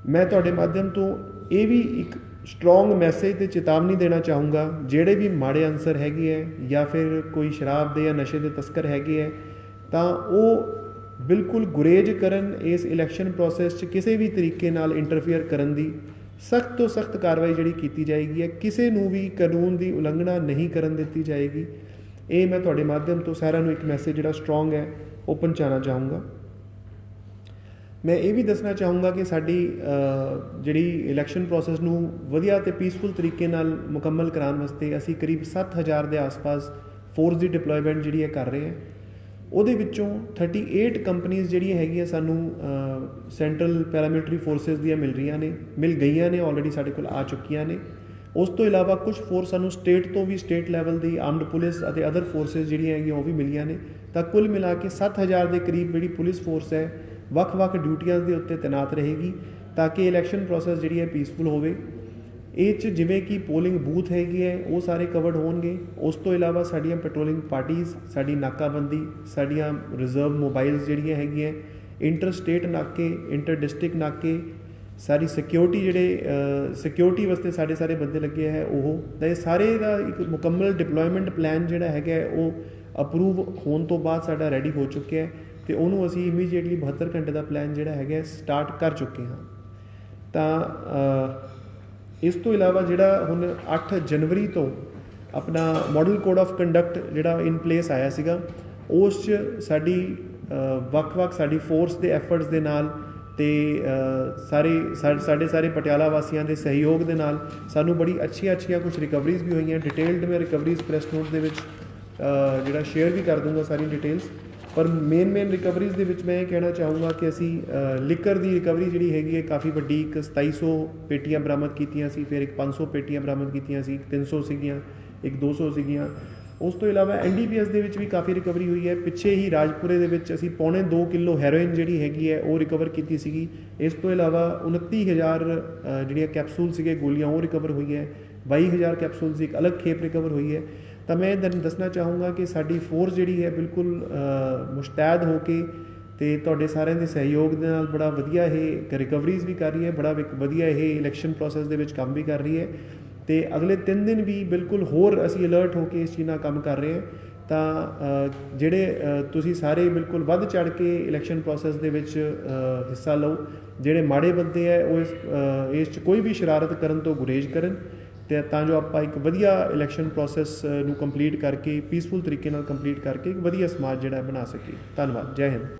Speaker 2: ਮੈਂ ਤੁਹਾਡੇ ਮਾਧਿਅਮ ਤੋਂ ਇਹ ਵੀ ਇੱਕ ਸਟਰੋਂਗ ਮੈਸੇਜ ਅਤੇ ਚੇਤਾਵਨੀ ਦੇਣਾ ਚਾਹੂੰਗਾ, ਜਿਹੜੇ ਵੀ ਮਾੜੇ ਅਨਸਰ ਹੈਗੇ ਹੈ ਜਾਂ ਫਿਰ ਕੋਈ ਸ਼ਰਾਬ ਦੇ ਜਾਂ ਨਸ਼ੇ ਦੇ ਤਸਕਰ ਹੈਗੇ ਹੈ, ਤਾਂ ਉਹ ਬਿਲਕੁਲ ਗੁਰੇਜ਼ ਕਰਨ ਇਸ ਇਲੈਕਸ਼ਨ ਪ੍ਰੋਸੈਸ 'ਚ ਕਿਸੇ ਵੀ ਤਰੀਕੇ ਨਾਲ ਇੰਟਰਫੇਅਰ ਕਰਨ ਦੀ ਸਖਤ ਤੋਂ ਸਖਤ ਕਾਰਵਾਈ ਜਿਹੜੀ ਕੀਤੀ ਜਾਏਗੀ ਹੈ। ਕਿਸੇ ਨੂੰ ਵੀ ਕਾਨੂੰਨ ਦੀ ਉਲੰਘਣਾ ਨਹੀਂ ਕਰਨ ਦਿੱਤੀ ਜਾਏਗੀ। ਇਹ ਮੈਂ ਤੁਹਾਡੇ ਮਾਧਿਅਮ ਤੋਂ ਸਾਰਿਆਂ ਨੂੰ ਇੱਕ ਮੈਸੇਜ ਜਿਹੜਾ ਸਟਰੋਂਗ ਹੈ ਉਹ ਪਹੁੰਚਾਉਣਾ ਚਾਹੂੰਗਾ। ਮੈਂ ਇਹ ਵੀ ਦੱਸਣਾ ਚਾਹੂੰਗਾ ਕਿ ਸਾਡੀ ਜਿਹੜੀ ਇਲੈਕਸ਼ਨ ਪ੍ਰੋਸੈਸ ਨੂੰ ਵਧੀਆ ਅਤੇ ਪੀਸਫੁਲ ਤਰੀਕੇ ਨਾਲ ਮੁਕੰਮਲ ਕਰਾਉਣ ਵਾਸਤੇ ਅਸੀਂ ਕਰੀਬ 7000 ਦੇ ਆਸ-ਪਾਸ ਫੋਰਸ ਦੀ ਡਿਪਲੋਇਮੈਂਟ ਜਿਹੜੀ ਹੈ ਕਰ ਰਹੇ ਹਾਂ। ਉਹਦੇ ਵਿੱਚੋਂ 38 ਕੰਪਨੀਜ਼ ਜਿਹੜੀਆਂ ਹੈਗੀਆਂ ਸਾਨੂੰ ਸੈਂਟਰਲ ਪੈਰਾਮਿਲਟਰੀ ਫੋਰਸਿਸ ਦੀਆਂ ਮਿਲ ਗਈਆਂ ਨੇ, ਆਲਰੇਡੀ ਸਾਡੇ ਕੋਲ ਆ ਚੁੱਕੀਆਂ ਨੇ। ਉਸ ਤੋਂ ਇਲਾਵਾ ਕੁਝ ਫੋਰਸ ਸਾਨੂੰ ਸਟੇਟ ਤੋਂ ਵੀ, ਸਟੇਟ ਲੈਵਲ ਦੀ ਆਰਮਡ ਪੁਲਿਸ ਅਤੇ ਅਦਰ ਫੋਰਸਿਸ ਜਿਹੜੀਆਂ ਹੈਗੀਆਂ ਉਹ ਵੀ ਮਿਲੀਆਂ ਨੇ। ਤਾਂ ਕੁੱਲ ਮਿਲਾ ਕੇ 7000 ਦੇ ਕਰੀਬ ਜਿਹੜੀ ਪੁਲਿਸ ਫੋਰਸ ਹੈ ਵੱਖ-ਵੱਖ ਡਿਊਟੀਆਂ ਦੇ ਉੱਤੇ ਤੈਨਾਤ ਰਹੇਗੀ, ਤਾਂ ਕਿ ਇਲੈਕਸ਼ਨ ਪ੍ਰੋਸੈਸ ਜਿਹੜੀ ਹੈ ਪੀਸਫੁਲ ਹੋਵੇ। ਇਹ 'ਚ ਜਿਵੇਂ ਕਿ ਪੋਲਿੰਗ ਬੂਥ ਹੈਗੇ ਹੈ ਉਹ ਸਾਰੇ ਕਵਰਡ ਹੋਣਗੇ। ਉਸ ਤੋਂ ਇਲਾਵਾ ਸਾਡੀਆਂ ਪੈਟਰੋਲਿੰਗ ਪਾਰਟੀਜ਼, ਸਾਡੀ ਨਾਕਾਬੰਦੀ, ਸਾਡੀਆਂ ਰਿਜ਼ਰਵ ਮੋਬਾਈਲਸ ਜਿਹੜੀਆਂ ਹੈਗੀਆਂ, ਇੰਟਰ ਸਟੇਟ ਨਾਕੇ, ਇੰਟਰ ਡਿਸਟ੍ਰਿਕਟ ਨਾਕੇ, ਸਾਰੀ ਸਿਕਿਉਰਿਟੀ ਜਿਹੜੇ ਸਿਕਿਉਰਿਟੀ ਵਾਸਤੇ ਸਾਡੇ ਸਾਰੇ ਬੰਦੇ ਲੱਗੇ ਹੈ ਉਹ, ਤਾਂ ਇਹ ਸਾਰੇ ਦਾ ਇੱਕ ਮੁਕੰਮਲ ਡਿਪਲੋਇਮੈਂਟ ਪਲਾਨ ਜਿਹੜਾ ਹੈਗਾ ਉਹ ਅਪਰੂਵ ਹੋਣ ਤੋਂ ਬਾਅਦ ਸਾਡਾ ਰੈਡੀ ਹੋ ਚੁੱਕਿਆ ਹੈ ਅਤੇ ਉਹਨੂੰ ਅਸੀਂ ਇਮੀਡੀਏਟਲੀ 72 ਘੰਟੇ ਦਾ ਪਲਾਨ ਜਿਹੜਾ ਹੈਗਾ ਸਟਾਰਟ ਕਰ ਚੁੱਕੇ ਹਾਂ। ਤਾਂ ਇਸ ਤੋਂ ਇਲਾਵਾ ਜਿਹੜਾ ਹੁਣ 8 ਜਨਵਰੀ ਤੋਂ ਆਪਣਾ ਮਾਡਲ ਕੋਡ ਆਫ ਕੰਡਕਟ ਜਿਹੜਾ ਇਨ ਪਲੇਸ ਆਇਆ ਸੀਗਾ, ਉਸ 'ਚ ਸਾਡੀ ਵੱਖ-ਵੱਖ ਸਾਡੀ ਫੋਰਸ ਦੇ ਐਫਰਟਸ ਦੇ ਨਾਲ ਅਤੇ ਸਾਡੇ ਸਾਰੇ ਪਟਿਆਲਾ ਵਾਸੀਆਂ ਦੇ ਸਹਿਯੋਗ ਦੇ ਨਾਲ ਸਾਨੂੰ ਬੜੀ ਅੱਛੀਆਂ ਕੁਝ ਰਿਕਵਰੀਜ਼ ਵੀ ਹੋਈਆਂ। ਡਿਟੇਲਡ ਮੈਂ ਰਿਕਵਰੀਜ਼ ਪ੍ਰੈਸ ਨੋਟ ਦੇ ਵਿੱਚ ਜਿਹੜਾ ਸ਼ੇਅਰ ਵੀ ਕਰ ਦੂੰਗਾ ਸਾਰੀ ਡਿਟੇਲਸ। ਪਰ ਮੇਨ ਰਿਕਵਰੀਜ਼ ਦੇ ਵਿੱਚ ਮੈਂ ਇਹ ਕਹਿਣਾ ਚਾਹੂੰਗਾ ਕਿ ਅਸੀਂ ਲਿਕਰ ਦੀ ਰਿਕਵਰੀ ਜਿਹੜੀ ਹੈਗੀ ਹੈ ਕਾਫੀ ਵੱਡੀ, ਇੱਕ 2700 ਪੇਟੀਆਂ ਬਰਾਮਦ ਕੀਤੀਆਂ ਸੀ, ਫਿਰ ਇੱਕ 500 ਪੇਟੀਆਂ ਬਰਾਮਦ ਕੀਤੀਆਂ ਸੀ, 300 ਸੀਗੀਆਂ, ਇੱਕ 200 ਸੀਗੀਆਂ। ਉਸ ਤੋਂ ਇਲਾਵਾ NDPS ਦੇ ਵਿੱਚ ਵੀ ਕਾਫੀ ਰਿਕਵਰੀ ਹੋਈ ਹੈ। ਪਿੱਛੇ ਹੀ ਰਾਜਪੁਰੇ ਦੇ ਵਿੱਚ ਅਸੀਂ 2.25 ਕਿਲੋ ਹੈਰੋਇਨ ਜਿਹੜੀ ਹੈਗੀ ਹੈ ਉਹ ਰਿਕਵਰ ਕੀਤੀ ਸੀਗੀ। ਇਸ ਤੋਂ ਇਲਾਵਾ 29,000 ਜਿਹੜੀਆਂ ਕੈਪਸੂਲ ਸੀਗੇ, ਗੋਲੀਆਂ, ਉਹ ਰਿਕਵਰ ਹੋਈ ਹੈ। 22,000 ਕੈਪਸੂਲ ਦੀ ਇੱਕ ਅਲੱਗ ਖੇਪ ਰਿਕਵਰ ਹੋਈ ਹੈ। ਤਾਂ ਮੈਂ ਦੱਸਣਾ ਚਾਹੂੰਗਾ ਕਿ ਸਾਡੀ ਫੋਰਸ ਜਿਹੜੀ ਹੈ ਬਿਲਕੁਲ ਮੁਸ਼ਤੈਦ ਹੋ ਕੇ ਅਤੇ ਤੁਹਾਡੇ ਸਾਰਿਆਂ ਦੇ ਸਹਿਯੋਗ ਦੇ ਨਾਲ ਬੜਾ ਵਧੀਆ ਇਹ ਰਿਕਵਰੀਜ਼ ਵੀ ਕਰ ਰਹੀ ਹੈ, ਬੜਾ ਇੱਕ ਵਧੀਆ ਇਹ ਇਲੈਕਸ਼ਨ ਪ੍ਰੋਸੈਸ ਦੇ ਵਿੱਚ ਕੰਮ ਵੀ ਕਰ ਰਹੀ ਹੈ। ਅਤੇ ਅਗਲੇ 3 ਦਿਨ ਵੀ ਬਿਲਕੁਲ ਹੋਰ ਅਸੀਂ ਅਲਰਟ ਹੋ ਕੇ ਇਸ ਚੀਜ਼ ਨਾਲ ਕੰਮ ਕਰ ਰਹੇ ਹਾਂ। ਤਾਂ ਜਿਹੜੇ ਤੁਸੀਂ ਸਾਰੇ ਬਿਲਕੁਲ ਵੱਧ ਚੜ੍ਹ ਕੇ ਇਲੈਕਸ਼ਨ ਪ੍ਰੋਸੈਸ ਦੇ ਵਿੱਚ ਹਿੱਸਾ ਲਓ। ਜਿਹੜੇ ਮਾੜੇ ਬੰਦੇ ਹੈ ਉਹ ਇਸ 'ਚ ਕੋਈ ਵੀ ਸ਼ਰਾਰਤ ਕਰਨ ਤੋਂ ਗੁਰੇਜ਼ ਕਰਨ, ਅਤੇ ਤਾਂ ਜੋ ਆਪਾਂ ਇੱਕ ਵਧੀਆ ਇਲੈਕਸ਼ਨ ਪ੍ਰੋਸੈਸ ਨੂੰ ਕੰਪਲੀਟ ਕਰਕੇ, ਪੀਸਫੁਲ ਤਰੀਕੇ ਨਾਲ ਕੰਪਲੀਟ ਕਰਕੇ ਇੱਕ ਵਧੀਆ ਸਮਾਜ ਜਿਹੜਾ ਬਣਾ ਸਕੀਏ। ਧੰਨਵਾਦ। ਜੈ ਹਿੰਦ।